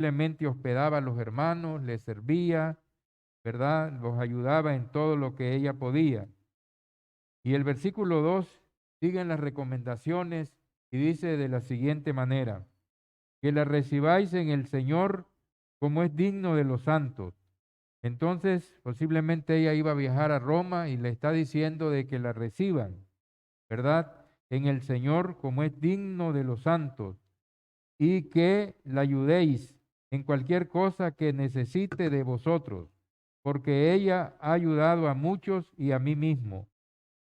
Simplemente hospedaba a los hermanos, les servía, ¿verdad? Los ayudaba en todo lo que ella podía. Y el versículo 2 sigue en las recomendaciones y dice de la siguiente manera: que la recibáis en el Señor como es digno de los santos. Entonces, posiblemente ella iba a viajar a Roma y le está diciendo de que la reciban, ¿verdad? En el Señor como es digno de los santos, y que la ayudéis en cualquier cosa que necesite de vosotros, porque ella ha ayudado a muchos y a mí mismo.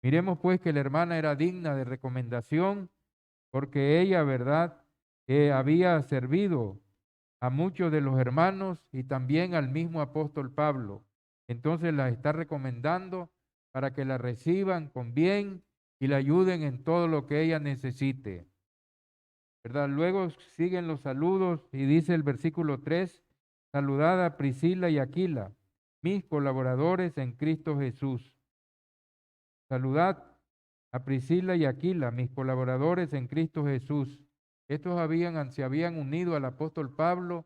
Miremos pues que la hermana era digna de recomendación, porque ella, ¿verdad? Había servido a muchos de los hermanos y también al mismo apóstol Pablo. Entonces la está recomendando para que la reciban con bien y la ayuden en todo lo que ella necesite, ¿verdad? Luego siguen los saludos y dice el versículo 3: saludad a Priscila y Aquila, mis colaboradores en Cristo Jesús. Saludad a Priscila y Aquila, mis colaboradores en Cristo Jesús. Estos se habían unido al apóstol Pablo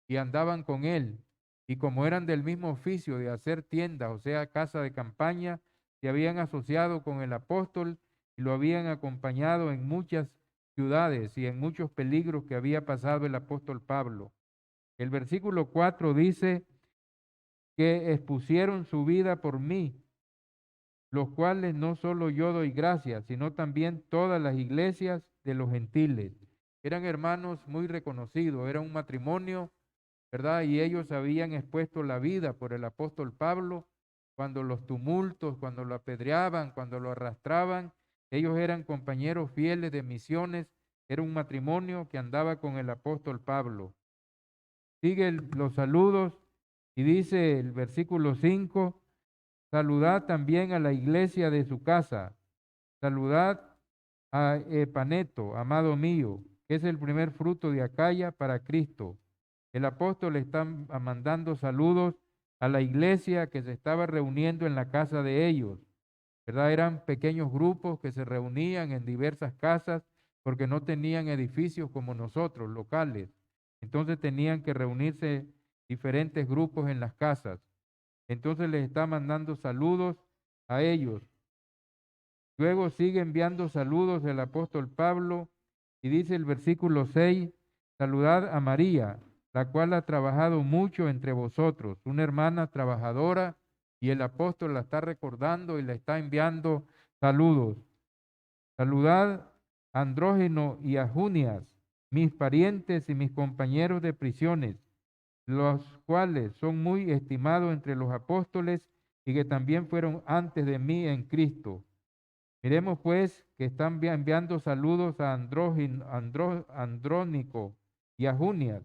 y andaban con él. Y como eran del mismo oficio de hacer tiendas, o sea, casa de campaña, se habían asociado con el apóstol y lo habían acompañado en muchas ciudades y en muchos peligros que había pasado el apóstol Pablo. El versículo 4 dice que expusieron su vida por mí, los cuales no solo yo doy gracias, sino también todas las iglesias de los gentiles. Eran hermanos muy reconocidos, era un matrimonio, ¿verdad? Y ellos habían expuesto la vida por el apóstol Pablo cuando los tumultos, cuando lo apedreaban, cuando lo arrastraban. Ellos eran compañeros fieles de misiones, era un matrimonio que andaba con el apóstol Pablo. Sigue los saludos y dice el versículo 5: saludad también a la iglesia de su casa. Saludad a Epaneto, amado mío, que es el primer fruto de Acaya para Cristo. El apóstol está mandando saludos a la iglesia que se estaba reuniendo en la casa de ellos, ¿verdad? Eran pequeños grupos que se reunían en diversas casas porque no tenían edificios como nosotros, locales. Entonces tenían que reunirse diferentes grupos en las casas. Entonces les está mandando saludos a ellos. Luego sigue enviando saludos el apóstol Pablo y dice el versículo 6: saludad a María, la cual ha trabajado mucho entre vosotros, una hermana trabajadora, y el apóstol la está recordando y le está enviando saludos. Saludad a Andrógeno y a Junias, mis parientes y mis compañeros de prisiones, los cuales son muy estimados entre los apóstoles y que también fueron antes de mí en Cristo. Miremos pues que están enviando saludos a Andrónico y a Junias,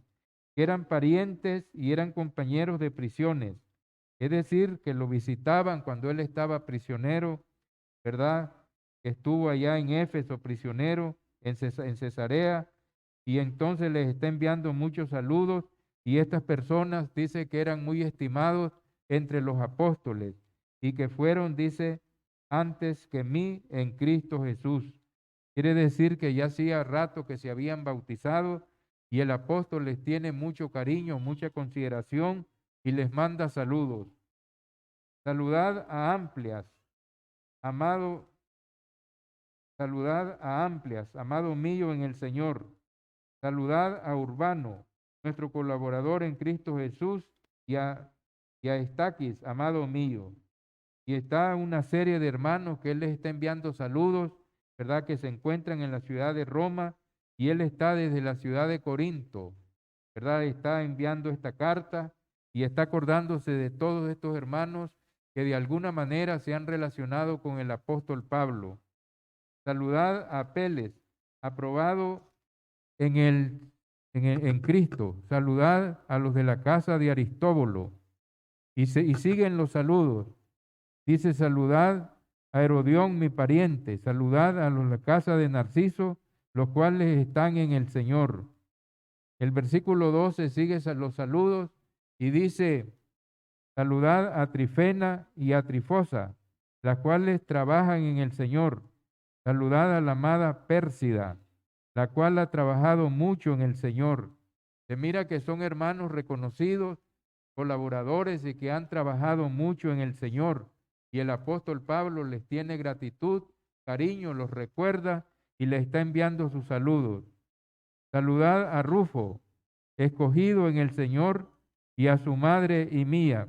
que eran parientes y eran compañeros de prisiones. Es decir, que lo visitaban cuando él estaba prisionero, ¿verdad? Estuvo allá en Éfeso prisionero, en Cesarea, y entonces les está enviando muchos saludos, y estas personas dice que eran muy estimados entre los apóstoles y que fueron, dice, antes que mí en Cristo Jesús. Quiere decir que ya hacía rato que se habían bautizado y el apóstol les tiene mucho cariño, mucha consideración y les manda saludos. Saludad a Amplias, amado, saludad a Amplias, amado mío en el Señor. Saludad a Urbano, nuestro colaborador en Cristo Jesús, y a Estaquis, amado mío. Y está una serie de hermanos que él les está enviando saludos, ¿verdad? Que se encuentran en la ciudad de Roma y él está desde la ciudad de Corinto, ¿verdad? Está enviando esta carta y está acordándose de todos estos hermanos que de alguna manera se han relacionado con el apóstol Pablo. Saludad a Apeles, aprobado en Cristo. Saludad a los de la casa de Aristóbulo. Y siguen los saludos. Dice: saludad a Herodión, mi pariente. Saludad a los de la casa de Narciso, los cuales están en el Señor. El versículo 12 sigue los saludos y dice: saludad a Trifena y a Trifosa, las cuales trabajan en el Señor. Saludad a la amada Pérsida, la cual ha trabajado mucho en el Señor. Se mira que son hermanos reconocidos, colaboradores y que han trabajado mucho en el Señor. Y el apóstol Pablo les tiene gratitud, cariño, los recuerda y les está enviando sus saludos. Saludad a Rufo, escogido en el Señor, y a su madre y mía.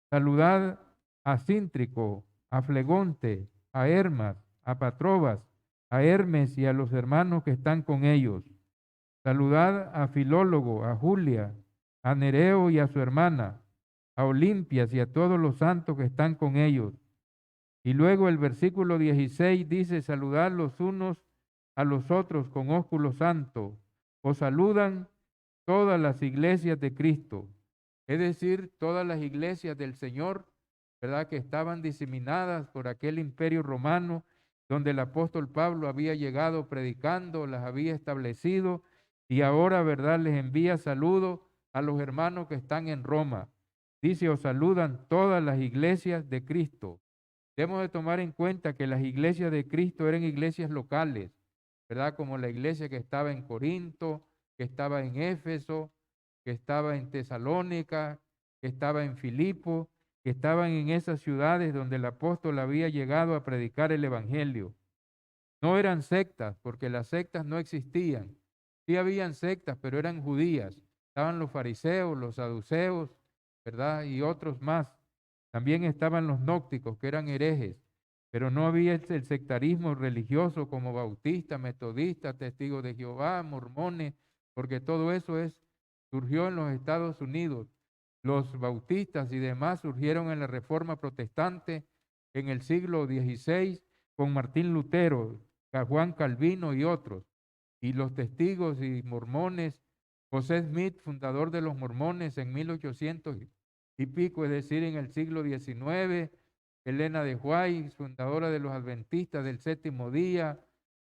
Saludad a Cíntrico, a Flegonte, a Hermas, a Patrobas, a Hermes y a los hermanos que están con ellos. Saludad a Filólogo, a Julia, a Nereo y a su hermana, a Olimpias y a todos los santos que están con ellos. Y luego el versículo 16 dice, saludad los unos a los otros con ósculo santo. Os saludan todas las iglesias de Cristo. Es decir, todas las iglesias del Señor, ¿verdad? Que estaban diseminadas por aquel imperio romano, donde el apóstol Pablo había llegado predicando, las había establecido, y ahora, ¿verdad? Les envía saludos a los hermanos que están en Roma. Dice, os saludan todas las iglesias de Cristo. Debemos de tomar en cuenta que las iglesias de Cristo eran iglesias locales, ¿verdad? Como la iglesia que estaba en Corinto, que estaba en Éfeso, que estaba en Tesalónica, que estaba en Filipo, que estaban en esas ciudades donde el apóstol había llegado a predicar el evangelio. No eran sectas, porque las sectas no existían. Sí habían sectas, pero eran judías. Estaban los fariseos, los saduceos, ¿verdad? Y otros más. También estaban los gnósticos, que eran herejes, pero no había el sectarismo religioso como bautistas, metodistas, testigos de Jehová, mormones, porque todo eso surgió en los Estados Unidos. Los bautistas y demás surgieron en la Reforma Protestante en el siglo XVI con Martín Lutero, Juan Calvino y otros. Y los testigos y mormones, José Smith, fundador de los mormones en 1800 y pico, es decir, en el siglo XIX, Elena de White, fundadora de los adventistas del séptimo día,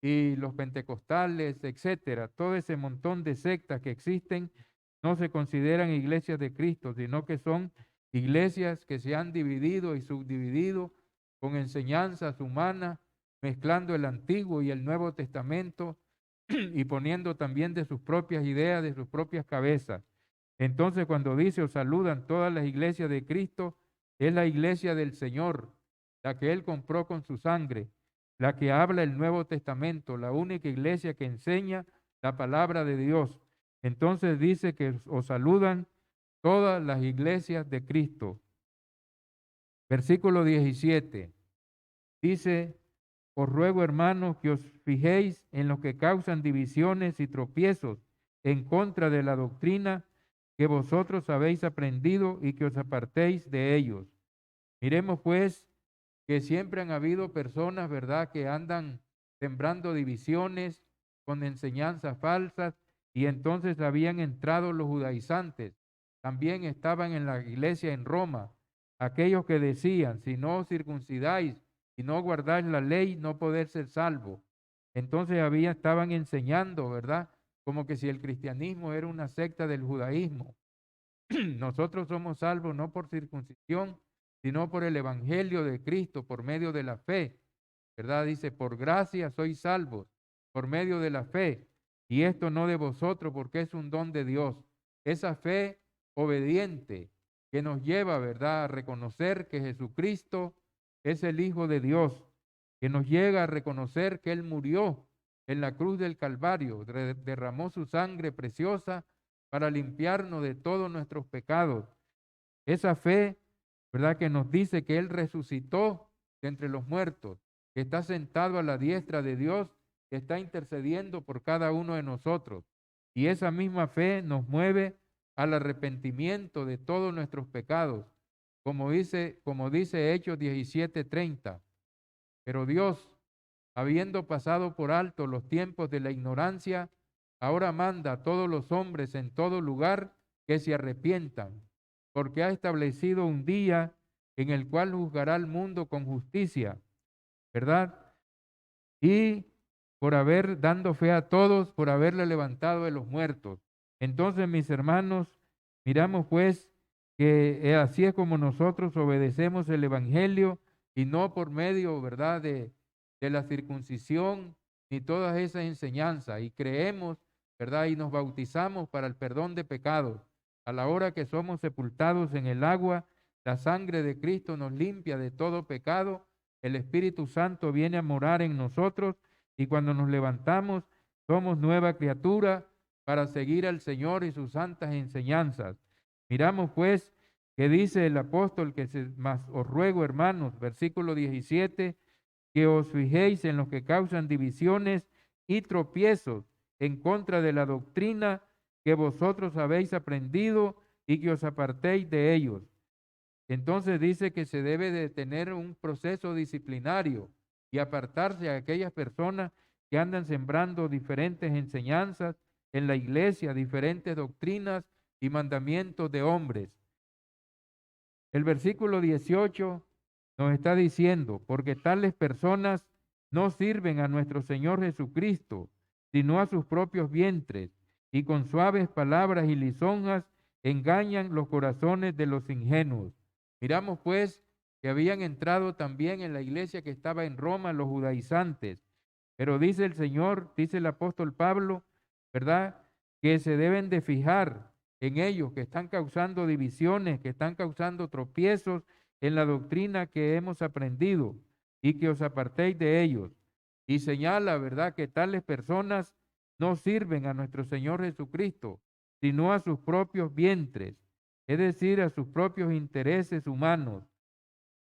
y los pentecostales, etcétera. Todo ese montón de sectas que existen no se consideran iglesias de Cristo, sino que son iglesias que se han dividido y subdividido con enseñanzas humanas, mezclando el Antiguo y el Nuevo Testamento y poniendo también de sus propias ideas, de sus propias cabezas. Entonces, cuando dice, os saludan todas las iglesias de Cristo, es la iglesia del Señor, la que Él compró con su sangre, la que habla el Nuevo Testamento, la única iglesia que enseña la palabra de Dios. Entonces dice que os saludan todas las iglesias de Cristo. Versículo 17. Dice, os ruego, hermanos, que os fijéis en los que causan divisiones y tropiezos en contra de la doctrina que vosotros habéis aprendido y que os apartéis de ellos. Miremos pues que siempre han habido personas, ¿verdad?, que andan sembrando divisiones con enseñanzas falsas, y entonces habían entrado los judaizantes. También estaban en la iglesia en Roma aquellos que decían, si no os circuncidáis y no guardáis la ley, no podéis ser salvos. Entonces estaban enseñando, ¿verdad?, como que si el cristianismo era una secta del judaísmo. Nosotros somos salvos no por circuncisión, sino por el evangelio de Cristo, por medio de la fe, ¿verdad? Dice, por gracia sois salvos, por medio de la fe, y esto no de vosotros, porque es un don de Dios. Esa fe obediente que nos lleva, ¿verdad?, a reconocer que Jesucristo es el Hijo de Dios, que nos llega a reconocer que Él murió en la cruz del Calvario, derramó su sangre preciosa para limpiarnos de todos nuestros pecados. Esa fe, ¿verdad?, que nos dice que Él resucitó de entre los muertos, que está sentado a la diestra de Dios, que está intercediendo por cada uno de nosotros. Y esa misma fe nos mueve al arrepentimiento de todos nuestros pecados, como dice Hechos 17:30. Pero Dios, habiendo pasado por alto los tiempos de la ignorancia, ahora manda a todos los hombres en todo lugar que se arrepientan, porque ha establecido un día en el cual juzgará al mundo con justicia, ¿verdad? Y por haber dando fe a todos, por haberle levantado de los muertos. Entonces, mis hermanos, miramos pues que así es como nosotros obedecemos el evangelio, y no por medio, ¿verdad?, de la circuncisión ni todas esas enseñanzas, y creemos, ¿verdad? Y nos bautizamos para el perdón de pecados. A la hora que somos sepultados en el agua, la sangre de Cristo nos limpia de todo pecado, el Espíritu Santo viene a morar en nosotros y cuando nos levantamos somos nueva criatura para seguir al Señor y sus santas enseñanzas. Miramos pues que dice el apóstol más os ruego, hermanos, versículo 17, que os fijéis en los que causan divisiones y tropiezos en contra de la doctrina que vosotros habéis aprendido y que os apartéis de ellos. Entonces dice que se debe de tener un proceso disciplinario y apartarse a aquellas personas que andan sembrando diferentes enseñanzas en la iglesia, diferentes doctrinas y mandamientos de hombres. El versículo 18 nos está diciendo, porque tales personas no sirven a nuestro Señor Jesucristo, sino a sus propios vientres, y con suaves palabras y lisonjas engañan los corazones de los ingenuos. Miramos pues que habían entrado también en la iglesia que estaba en Roma los judaizantes, pero dice el Señor, dice el apóstol Pablo, ¿verdad? Que se deben de fijar en ellos, que están causando divisiones, que están causando tropiezos en la doctrina que hemos aprendido y que os apartéis de ellos. Y señala, ¿verdad?, que tales personas no sirven a nuestro Señor Jesucristo, sino a sus propios vientres, es decir, a sus propios intereses humanos.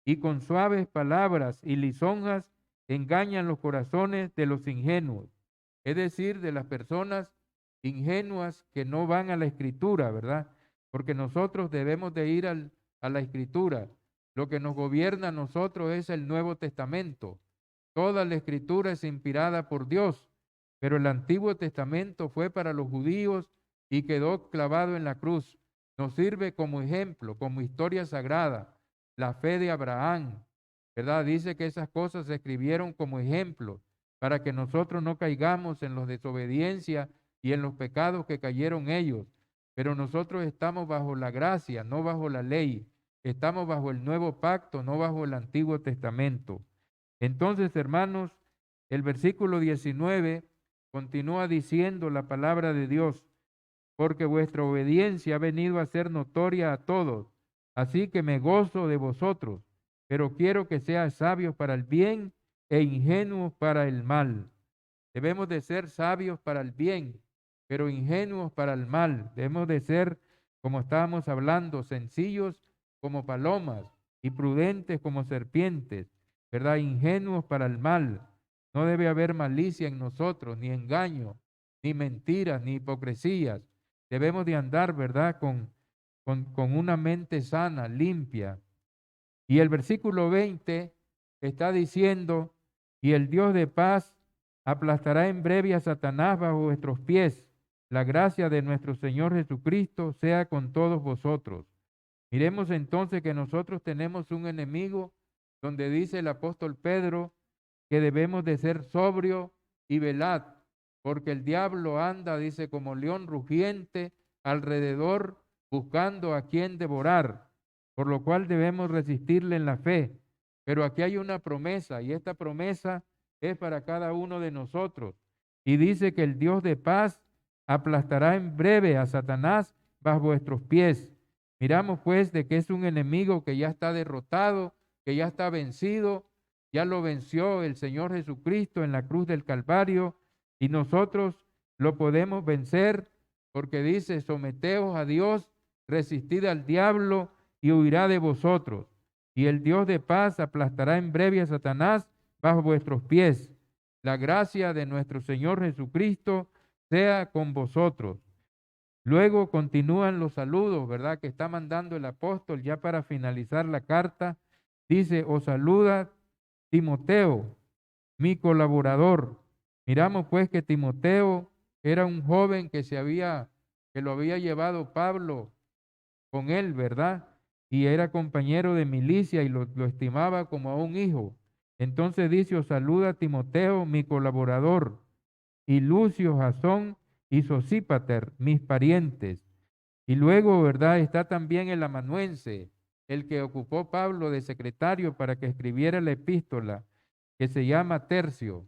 Y con suaves palabras y lisonjas engañan los corazones de los ingenuos, es decir, de las personas ingenuas que no van a la Escritura, ¿verdad? Porque nosotros debemos de ir a la Escritura. Lo que nos gobierna a nosotros es el Nuevo Testamento. Toda la Escritura es inspirada por Dios, pero el Antiguo Testamento fue para los judíos y quedó clavado en la cruz. Nos sirve como ejemplo, como historia sagrada, la fe de Abraham, ¿verdad? Dice que esas cosas se escribieron como ejemplo para que nosotros no caigamos en los desobediencia y en los pecados que cayeron ellos. Pero nosotros estamos bajo la gracia, no bajo la ley. Estamos bajo el nuevo pacto, no bajo el Antiguo Testamento. Entonces, hermanos, el versículo 19 continúa diciendo la palabra de Dios, porque vuestra obediencia ha venido a ser notoria a todos, así que me gozo de vosotros, pero quiero que seáis sabios para el bien e ingenuos para el mal. Debemos de ser sabios para el bien, pero ingenuos para el mal. Debemos de ser, como estábamos hablando, sencillos como palomas y prudentes como serpientes, ¿verdad? Ingenuos para el mal. No debe haber malicia en nosotros, ni engaño, ni mentiras, ni hipocresías. Debemos de andar, ¿verdad? Con una mente sana, limpia. Y el versículo 20 está diciendo, y el Dios de paz aplastará en breve a Satanás bajo vuestros pies. La gracia de nuestro Señor Jesucristo sea con todos vosotros. Miremos entonces que nosotros tenemos un enemigo donde dice el apóstol Pedro que debemos de ser sobrio y velad, porque el diablo anda, dice, como león rugiente alrededor buscando a quien devorar, por lo cual debemos resistirle en la fe. Pero aquí hay una promesa y esta promesa es para cada uno de nosotros. Y dice que el Dios de paz aplastará en breve a Satanás bajo vuestros pies. Miramos pues de que es un enemigo que ya está derrotado, que ya está vencido, ya lo venció el Señor Jesucristo en la cruz del Calvario y nosotros lo podemos vencer porque dice, someteos a Dios, resistid al diablo y huirá de vosotros. Y el Dios de paz aplastará en breve a Satanás bajo vuestros pies. La gracia de nuestro Señor Jesucristo sea con vosotros. Luego continúan los saludos, ¿verdad? Que está mandando el apóstol ya para finalizar la carta. Dice, os saluda Timoteo, mi colaborador. Miramos pues que Timoteo era un joven que lo había llevado Pablo con él, ¿verdad? Y era compañero de milicia y lo estimaba como a un hijo. Entonces dice, os saluda Timoteo, mi colaborador, y Lucio, Jasón y Sosípater, mis parientes. Y luego, ¿verdad? Está también el amanuense, el que ocupó Pablo de secretario para que escribiera la epístola, que se llama Tercio.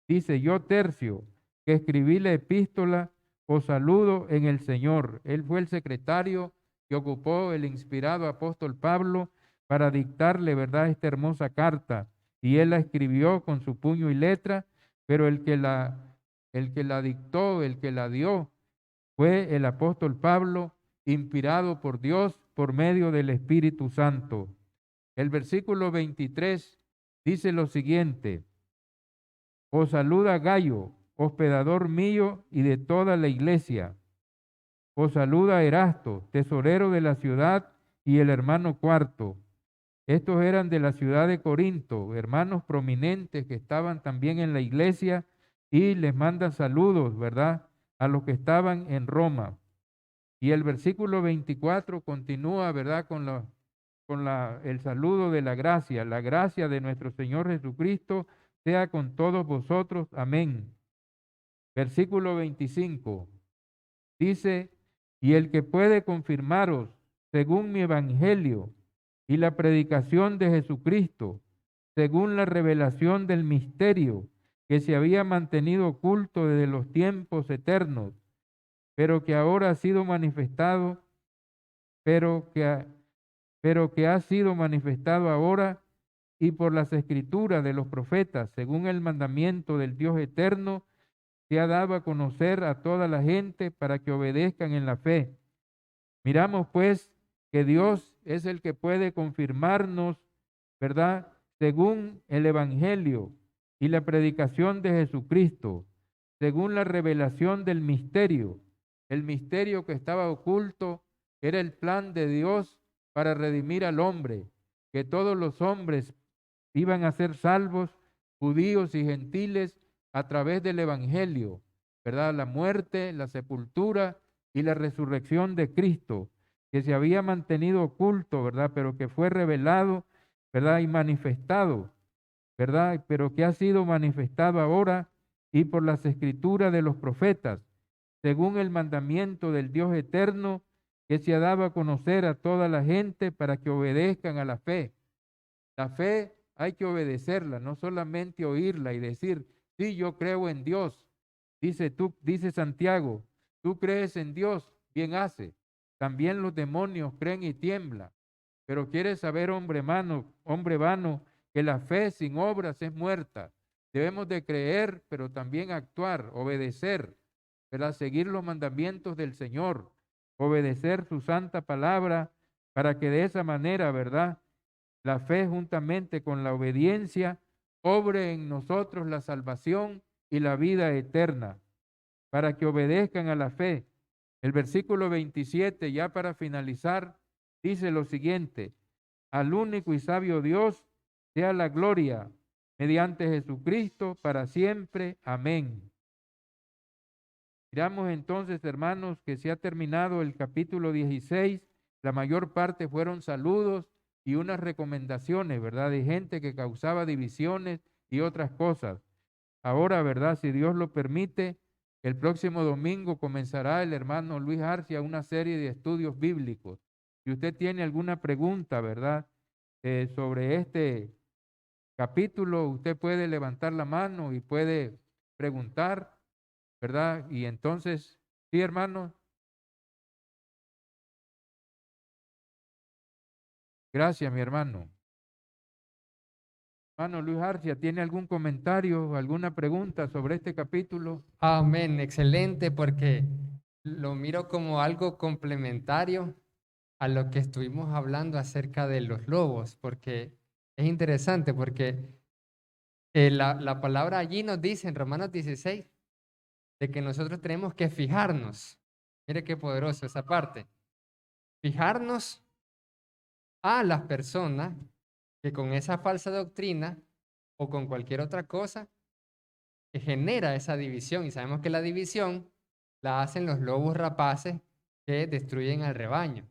Dice, yo Tercio, que escribí la epístola, os saludo en el Señor. Él fue el secretario que ocupó el inspirado apóstol Pablo para dictarle, ¿verdad?, esta hermosa carta. Y él la escribió con su puño y letra, pero el que la dictó, el que la dio, fue el apóstol Pablo, inspirado por Dios por medio del Espíritu Santo. El versículo 23 dice lo siguiente: os saluda Gayo, hospedador mío y de toda la iglesia. Os saluda Erasto, tesorero de la ciudad, y el hermano Cuarto. Estos eran de la ciudad de Corinto, hermanos prominentes que estaban también en la iglesia, y les manda saludos, ¿verdad?, a los que estaban en Roma. Y el versículo 24 continúa, ¿verdad?, el saludo de la gracia de nuestro Señor Jesucristo sea con todos vosotros. Amén. Versículo 25 dice: y el que puede confirmaros según mi evangelio y la predicación de Jesucristo, según la revelación del misterio que se había mantenido oculto desde los tiempos eternos, pero que ahora ha sido manifestado, pero que ha sido manifestado ahora y por las escrituras de los profetas, según el mandamiento del Dios eterno, se ha dado a conocer a toda la gente para que obedezcan en la fe. Miramos pues que Dios es el que puede confirmarnos, ¿verdad?, según el Evangelio y la predicación de Jesucristo, según la revelación del misterio. El misterio que estaba oculto era el plan de Dios para redimir al hombre, que todos los hombres iban a ser salvos, judíos y gentiles, a través del Evangelio, ¿verdad? La muerte, la sepultura y la resurrección de Cristo, que se había mantenido oculto, ¿verdad?, pero que fue revelado, ¿verdad?, y manifestado, ¿verdad?, pero que ha sido manifestado ahora y por las escrituras de los profetas, según el mandamiento del Dios eterno, que se ha dado a conocer a toda la gente para que obedezcan a la fe. La fe hay que obedecerla, no solamente oírla y decir: sí, yo creo en Dios. Dice Santiago: tú crees en Dios, bien hace. También los demonios creen y tiemblan. Pero quieres saber, hombre vano, que la fe sin obras es muerta. Debemos de creer, pero también actuar, obedecer, ¿verdad? Seguir los mandamientos del Señor, obedecer su santa palabra, para que de esa manera, ¿verdad?, la fe juntamente con la obediencia obre en nosotros la salvación y la vida eterna, para que obedezcan a la fe. El versículo 27, ya para finalizar, dice lo siguiente: al único y sabio Dios sea la gloria mediante Jesucristo para siempre. Amén. Miramos entonces, hermanos, que se ha terminado el capítulo 16. La mayor parte fueron saludos y unas recomendaciones, ¿verdad?, de gente que causaba divisiones y otras cosas. Ahora, ¿verdad?, si Dios lo permite, el próximo domingo comenzará el hermano Luis Arcia una serie de estudios bíblicos. Si usted tiene alguna pregunta, ¿verdad?, sobre este capítulo, usted puede levantar la mano y puede preguntar, ¿verdad? Y entonces, sí, hermano. Gracias, mi hermano. Hermano Luis Arcia, ¿tiene algún comentario, alguna pregunta sobre este capítulo? Amén, excelente, porque lo miro como algo complementario a lo que estuvimos hablando acerca de los lobos, porque es interesante, porque la palabra allí nos dice en Romanos 16 de que nosotros tenemos que fijarnos. Mire qué poderoso esa parte. Fijarnos a las personas que con esa falsa doctrina o con cualquier otra cosa que genera esa división. Y sabemos que la división la hacen los lobos rapaces que destruyen al rebaño.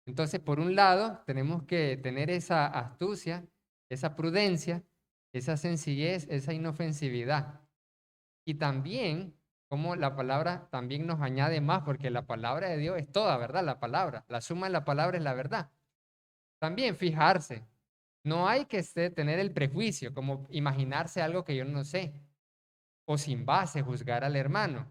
Entonces, por un lado, tenemos que tener esa astucia, esa prudencia, esa sencillez, esa inofensividad. Y también, como la palabra también nos añade más, porque la palabra de Dios es toda, ¿verdad? La palabra, la suma de la palabra es la verdad. También fijarse. No hay que tener el prejuicio, como imaginarse algo que yo no sé, o sin base juzgar al hermano.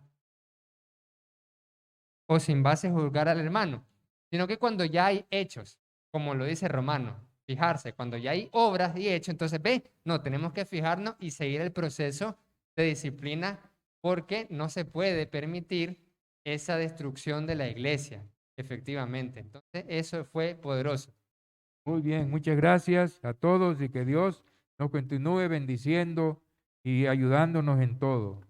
o sin base juzgar al hermano, sino que cuando ya hay hechos, como lo dice Romano, fijarse, cuando ya hay obras y hechos, entonces no, tenemos que fijarnos y seguir el proceso de disciplina porque no se puede permitir esa destrucción de la iglesia, efectivamente. Entonces, eso fue poderoso. Muy bien, muchas gracias a todos y que Dios nos continúe bendiciendo y ayudándonos en todo.